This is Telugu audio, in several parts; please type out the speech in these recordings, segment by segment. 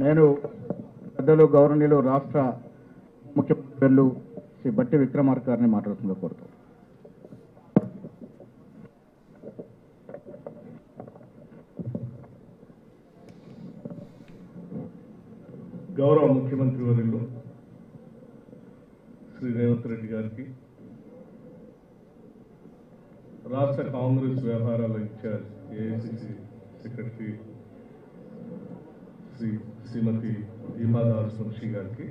నేను పెద్దలు గౌరవనీయులు రాష్ట్ర ముఖ్యమంత్రులు శ్రీ బట్టి విక్రమార్క గారిని మాట్లాడుతుందో కోరుతాను. గౌరవ ముఖ్యమంత్రి వర్యులు శ్రీ రేవంత్ రెడ్డి గారికి, రాష్ట్ర కాంగ్రెస్ వ్యవహారాల ఇన్ఛార్జ్ ఏఐసిసి సెక్రటరీ శ్రీమతి ఈమాదార్ సుంషి గారికి,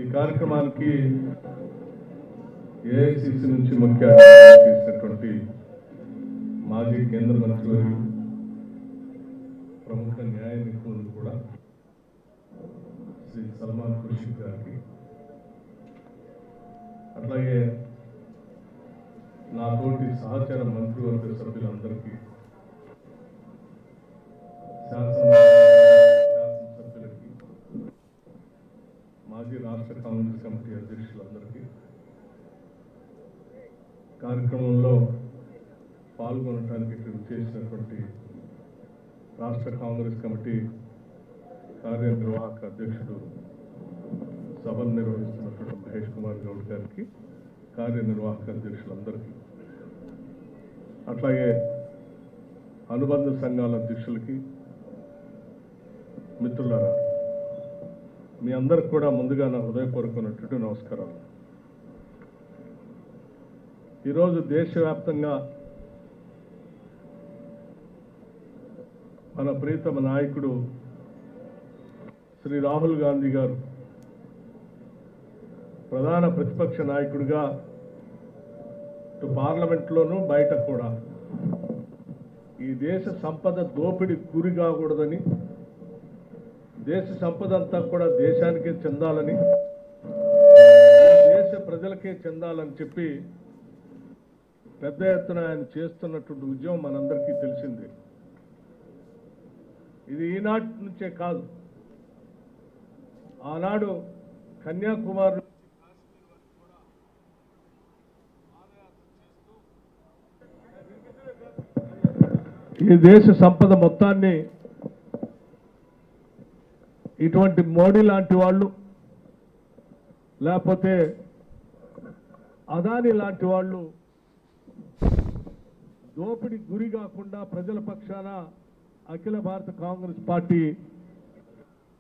ఈ కార్యక్రమానికి ఏఐసిసి నుంచి ముఖ్య అతిథిగా చేసినటువంటి మాజీ కేంద్ర మంత్రివర్యులు, ప్రముఖ న్యాయ నిపుణులు కూడా శ్రీ సల్మాన్ ఖుర్షీద్ గారికి, అట్లాగే నా తోటి సహచర మంత్రివర్గ సభ్యులందరికీ, శాసనసభ్యులకి, మాజీ రాష్ట్ర కాంగ్రెస్ కమిటీ అధ్యక్షులందరికీ, కార్యక్రమంలో పాల్గొనడానికి ఇక్కడ చేసినటువంటి రాష్ట్ర కాంగ్రెస్ కమిటీ కార్యనిర్వాహక అధ్యక్షుడు, సభను నిర్వహిస్తున్నటువంటి మహేష్ కుమార్ గౌడ్ గారికి, కార్యనిర్వాహక అధ్యక్షులందరికీ, అట్లాగే అనుబంధ సంఘాల అధ్యక్షులకి, మిత్రులారా, మీ అందరికి కూడా ముందుగా నా హృదయపూర్వకమైనటువంటి నమస్కారాలు. ఈరోజు దేశవ్యాప్తంగా మన ప్రీతమ నాయకుడు శ్రీ రాహుల్ గాంధీ గారు ప్రధాన ప్రతిపక్ష నాయకుడిగా ఇటు పార్లమెంట్లోనూ బయట కూడా ఈ దేశ సంపద దోపిడీ గురి కాకూడదని, దేశ సంపద అంతా కూడా దేశానికే చెందాలని, దేశ ప్రజలకే చెందాలని చెప్పి పెద్ద ఎత్తున ఆయన చేస్తున్నటువంటి ఉద్యమం మనందరికీ తెలిసిందే. ఇది ఈనాటి నుంచే కాదు, ఆనాడు కన్యాకుమారి ఈ దేశ సంపద మొత్తాన్ని ఇటువంటి మోడీ లాంటి వాళ్ళు, లేకపోతే అదానీ లాంటి వాళ్ళు దోపిడీ గురి కాకుండా ప్రజల పక్షాన అఖిల భారత కాంగ్రెస్ పార్టీ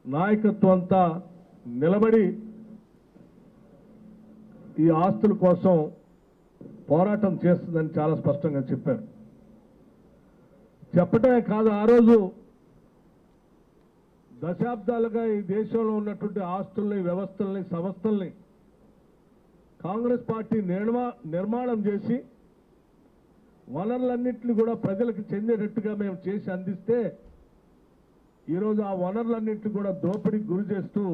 నాయకత్వం అంతా నిలబడి ఈ ఆస్తుల కోసం పోరాటం చేస్తుందని చాలా స్పష్టంగా చెప్పారు. చెప్పటమే కాదు, ఆ రోజు దశాబ్దాలుగా ఈ దేశంలో ఉన్నటువంటి ఆస్తుల్ని, వ్యవస్థల్ని, సంస్థల్ని కాంగ్రెస్ పార్టీ నిర్మాణం చేసి వనరులన్నింటినీ కూడా ప్రజలకు చెందేటట్టుగా మేము చేసి అందిస్తే, ఈరోజు ఆ వనరులన్నింటినీ కూడా దోపిడీకి గురి చేస్తూ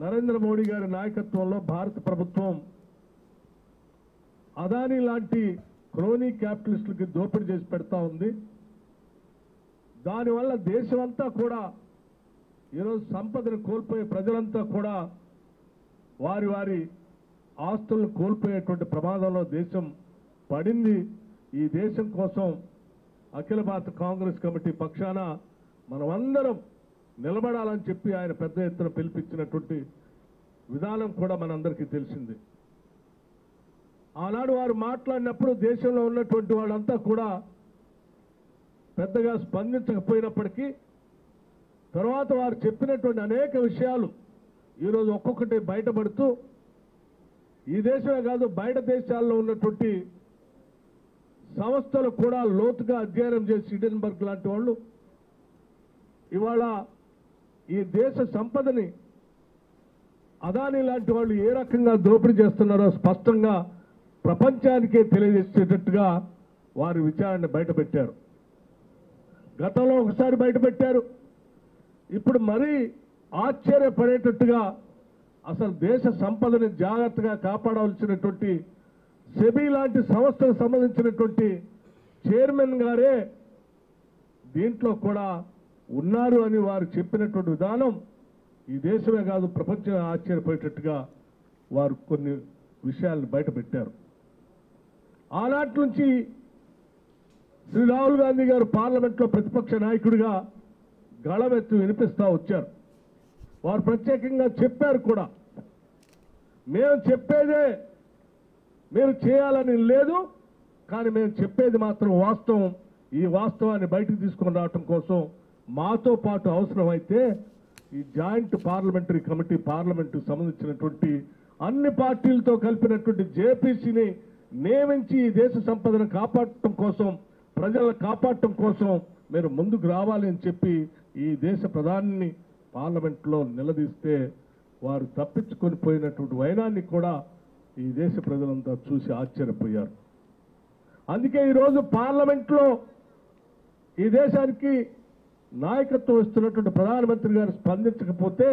నరేంద్ర మోడీ గారి నాయకత్వంలో భారత ప్రభుత్వం అదానీ లాంటి క్రోనీ క్యాపిటలిస్టులకి దోపిడీ చేసి పెడతా ఉంది. దానివల్ల దేశమంతా కూడా ఈరోజు సంపదను కోల్పోయే ప్రజలంతా కూడా వారి వారి ఆస్తులను కోల్పోయేటువంటి ప్రమాదంలో దేశం పడింది. ఈ దేశం కోసం అఖిల భారత కాంగ్రెస్ కమిటీ పక్షాన మనమందరం నిలబడాలని చెప్పి ఆయన పెద్ద ఎత్తున పిలిపించినటువంటి విధానం కూడా మనందరికీ తెలిసింది. ఆనాడు వారు మాట్లాడినప్పుడు దేశంలో ఉన్నటువంటి వాళ్ళంతా కూడా పెద్దగా స్పందించకపోయినప్పటికీ తర్వాత వారు చెప్పినటువంటి అనేక విషయాలు ఈరోజు ఒక్కొక్కటి బయటపడుతూ ఈ దేశమే కాదు బయట దేశాల్లో ఉన్నటువంటి సంస్థలు కూడా లోతుగా అధ్యయనం చేసి హిడెన్బర్గ్ లాంటి వాళ్ళు ఇవాళ ఈ దేశ సంపదని అదానీ లాంటి వాళ్ళు ఏ రకంగా దోపిడీ చేస్తున్నారో స్పష్టంగా ప్రపంచానికే తెలియజేసేటట్టుగా వారి విచారణ బయటపెట్టారు. గతంలో ఒకసారి బయటపెట్టారు, ఇప్పుడు మరీ ఆశ్చర్యపడేటట్టుగా అసలు దేశ సంపదని జాగ్రత్తగా కాపాడవలసినటువంటి సెబీ లాంటి సంస్థకు సంబంధించినటువంటి చైర్మన్ గారే దీంట్లో కూడా ఉన్నారు అని వారు చెప్పినటువంటి విధానం ఈ దేశమే కాదు ప్రపంచం ఆశ్చర్యపోయేటట్టుగా వారు కొన్ని విషయాలను బయటపెట్టారు. ఆనాటి నుంచి శ్రీ రాహుల్ గాంధీ గారు పార్లమెంట్లో ప్రతిపక్ష నాయకుడిగా గళమెత్తి వినిపిస్తూ వచ్చారు. వారు ప్రత్యేకంగా చెప్పారు కూడా, మేము చెప్పేదే మీరు చేయాలని లేదు, కానీ మేము చెప్పేది మాత్రం వాస్తవం. ఈ వాస్తవాన్ని బయటకు తీసుకొని రావటం కోసం మాతో పాటు అవసరమైతే ఈ జాయింట్ పార్లమెంటరీ కమిటీ పార్లమెంటుకు సంబంధించినటువంటి అన్ని పార్టీలతో కలిపినటువంటి జేపీసీని నియమించి ఈ దేశ సంపదను కాపాడటం కోసం, ప్రజలను కాపాడటం కోసం మీరు ముందుకు రావాలి అని చెప్పి ఈ దేశ ప్రధానిని పార్లమెంట్లో నిలదీస్తే వారు తప్పించుకొని పోయినటువంటి వైనాన్ని కూడా ఈ దేశ ప్రజలంతా చూసి ఆశ్చర్యపోయారు. అందుకే ఈరోజు పార్లమెంట్లో ఈ దేశానికి నాయకత్వం ఇస్తున్నటువంటి ప్రధానమంత్రి గారు స్పందించకపోతే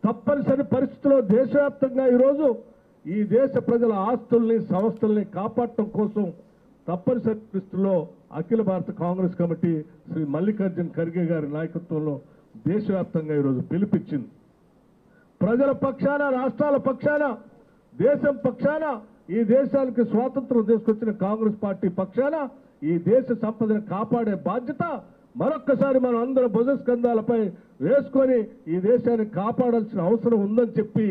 తప్పనిసరి పరిస్థితుల్లో దేశవ్యాప్తంగా ఈరోజు ఈ దేశ ప్రజల ఆస్తుల్ని సంస్థల్ని కాపాడటం కోసం తప్పనిసరి పరిస్థితుల్లో అఖిల భారత కాంగ్రెస్ కమిటీ శ్రీ మల్లికార్జున్ ఖర్గే గారి నాయకత్వంలో దేశవ్యాప్తంగా ఈరోజు పిలుపిచ్చింది. ప్రజల పక్షాన, రాష్ట్రాల పక్షాన, దేశం పక్షాన, ఈ దేశానికి స్వాతంత్రం తీసుకొచ్చిన కాంగ్రెస్ పార్టీ పక్షాన ఈ దేశ సంపదను కాపాడే బాధ్యత మరొక్కసారి మనం అందరం భుజస్కంధాలపై వేసుకొని ఈ దేశాన్ని కాపాడాల్సిన అవసరం ఉందని చెప్పి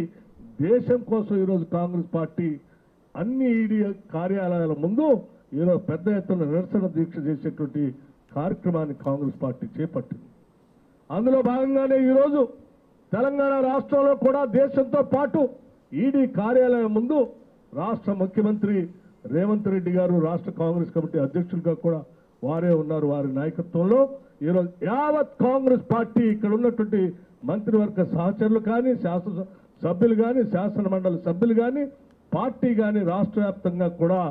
దేశం కోసం ఈరోజు కాంగ్రెస్ పార్టీ అన్ని ఈడీ కార్యాలయాల ముందు ఈరోజు పెద్ద ఎత్తున నిరసన దీక్ష చేసేటువంటి కార్యక్రమాన్ని కాంగ్రెస్ పార్టీ చేపట్టింది. అందులో భాగంగానే ఈరోజు తెలంగాణ రాష్ట్రంలో కూడా దేశంతో పాటు ఈడీ కార్యాలయం ముందు రాష్ట్ర ముఖ్యమంత్రి రేవంత్ రెడ్డి గారు, రాష్ట్ర కాంగ్రెస్ కమిటీ అధ్యక్షులుగా కూడా వారే ఉన్నారు. వారి నాయకత్వంలో ఈరోజు యావత్ కాంగ్రెస్ పార్టీ ఇక్కడ ఉన్నటువంటి మంత్రివర్గ సహచరులు కానీ, శాసన సభ్యులు కానీ, శాసన మండలి సభ్యులు కానీ, పార్టీ కానీ రాష్ట్ర వ్యాప్తంగా కూడా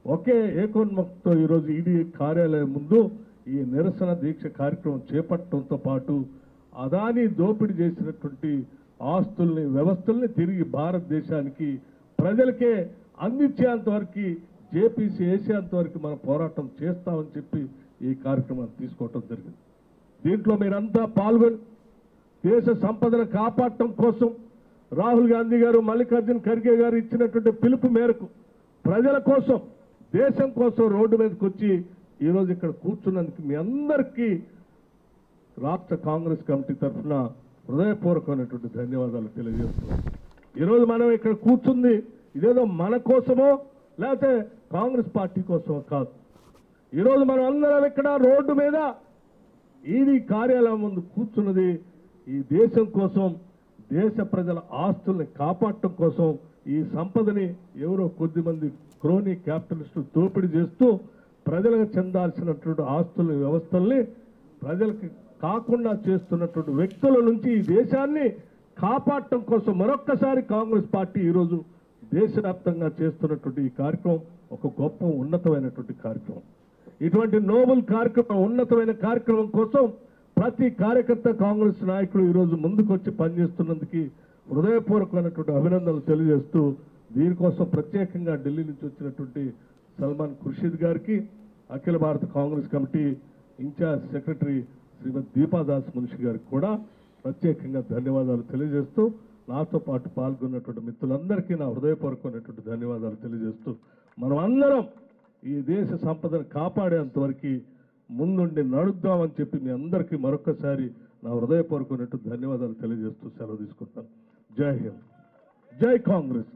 ఒకే ఏకోన్ముఖంతో ఈరోజు ఈడీ కార్యాలయం ముందు ఈ నిరసన దీక్ష కార్యక్రమం చేపట్టడంతో పాటు అదానీ దోపిడీ చేసినటువంటి ఆస్తుల్ని, వ్యవస్థల్ని తిరిగి భారతదేశానికి ప్రజలకే అందించేంత వరకు, జేపీసీ వేసేంత వరకు మనం పోరాటం చేస్తామని చెప్పి ఈ కార్యక్రమాన్ని తీసుకోవటం జరిగింది. దీంట్లో మీరంతా పాల్గొని దేశ సంపదను కాపాడటం కోసం రాహుల్ గాంధీ గారు, మల్లికార్జున్ ఖర్గే గారు ఇచ్చినటువంటి పిలుపు మేరకు ప్రజల కోసం, దేశం కోసం రోడ్డు మీదకి వచ్చి ఈరోజు ఇక్కడ కూర్చున్నందుకు మీ అందరికీ రాష్ట్ర కాంగ్రెస్ కమిటీ తరఫున హృదయపూర్వకమైనటువంటి ధన్యవాదాలు తెలియజేస్తున్నాం. ఈరోజు మనం ఇక్కడ కూర్చుంది ఇదేదో మన కోసమో లేకపోతే కాంగ్రెస్ పార్టీ కోసమో కాదు. ఈరోజు మనం అందరం ఇక్కడ రోడ్డు మీద ఈడీ కార్యాలయం ముందు కూర్చున్నది ఈ దేశం కోసం, దేశ ప్రజల ఆస్తుల్ని కాపాడటం కోసం. ఈ సంపదని ఎవరో కొద్దిమంది క్రోనీ క్యాపిటలిస్టులు దోపిడీ చేస్తూ ప్రజలకు చెందాల్సినటువంటి ఆస్తుల్ని, వ్యవస్థల్ని ప్రజలకి కాకుండా చేస్తున్నటువంటి వ్యక్తుల నుంచి ఈ దేశాన్ని కాపాడటం కోసం మరొక్కసారి కాంగ్రెస్ పార్టీ ఈరోజు దేశవ్యాప్తంగా చేస్తున్నటువంటి ఈ కార్యక్రమం ఒక గొప్ప ఉన్నతమైనటువంటి కార్యక్రమం. ఇటువంటి నోబెల్ కార్యక్రమం, ఉన్నతమైన కార్యక్రమం కోసం ప్రతి కార్యకర్త, కాంగ్రెస్ నాయకులు ఈరోజు ముందుకొచ్చి పనిచేస్తున్నందుకు హృదయపూర్వకమైనటువంటి అభినందనలు తెలియజేస్తూ, దీనికోసం ప్రత్యేకంగా ఢిల్లీ నుంచి వచ్చినటువంటి సల్మాన్ ఖుర్షీద్ గారికి, అఖిల భారత కాంగ్రెస్ కమిటీ ఇన్ఛార్జ్ సెక్రటరీ శ్రీమతి దీపాదాస్ మున్షి గారికి కూడా ప్రత్యేకంగా ధన్యవాదాలు తెలియజేస్తూ, నాతో పాటు పాల్గొన్నటువంటి మిత్రులందరికీ నా హృదయపూర్వకమైనటువంటి ధన్యవాదాలు తెలియజేస్తూ, మనం అందరం ఈ దేశ సంపదను కాపాడేంతవరకు ముందుండి నడుద్దామని చెప్పి మీ అందరికీ మరొకసారి నా హృదయపూర్వకమైనటువంటి ధన్యవాదాలు తెలియజేస్తూ సెలవు తీసుకుంటాను. జై హింద్, జై కాంగ్రెస్.